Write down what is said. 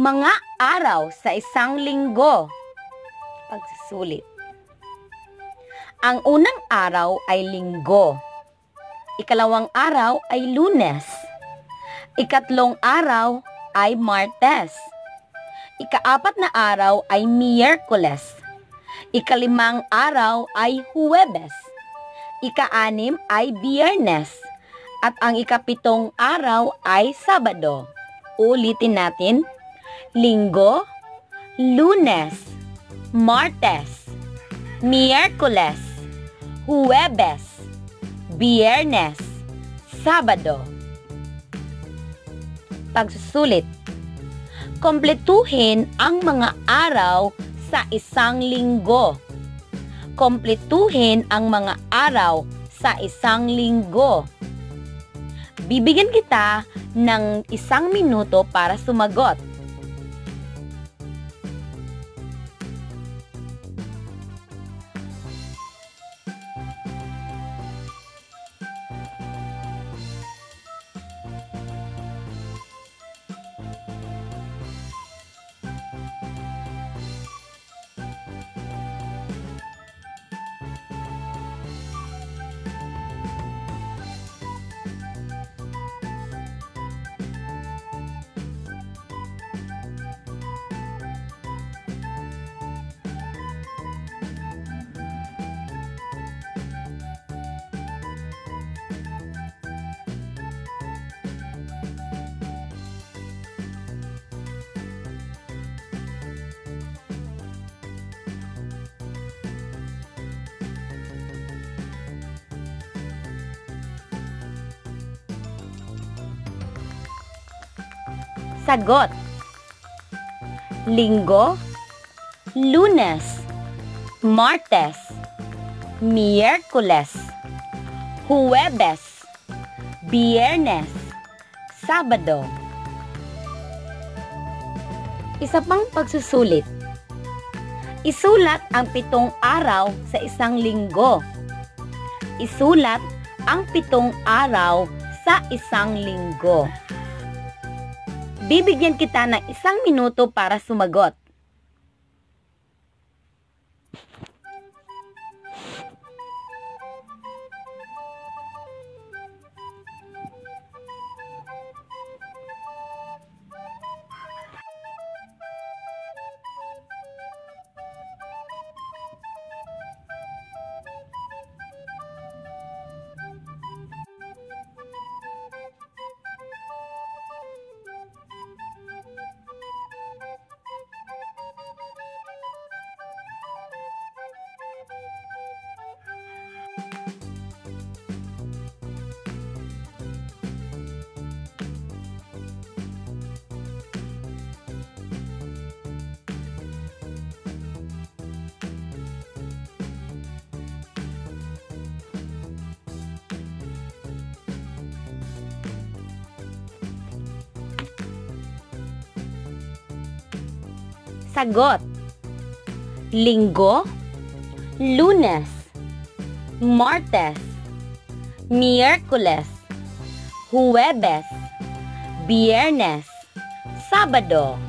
Mga araw sa isang linggo. Pagsusulit. Ang unang araw ay linggo. Ikalawang araw ay Lunes. Ikatlong araw ay Martes. Ikaapat na araw ay Miyerkules. Ikalimang araw ay Huwebes. Ikaanim ay Biyernes. At ang ikapitong araw ay Sabado. Ulitin natin. Linggo, Lunes, Martes, Miyerkules, Huwebes, Biyernes, Sabado. Pagsusulit. Kompletuhin ang mga araw sa isang linggo. Kompletuhin ang mga araw sa isang linggo. Bibigyan kita ng 1 minuto para sumagot. Sagot. Linggo, Lunes, Martes, Miyerkules, Huwebes, Biyernes, Sabado. Isa pang pagsusulit. Isulat ang 7 araw sa isang linggo. Isulat ang 7 araw sa isang linggo. Bibigyan kita ng 1 minuto para sumagot. Sagot. Linggo, Lunes, Martes, Miyerkules, Huwebes, Biyernes, Sabado.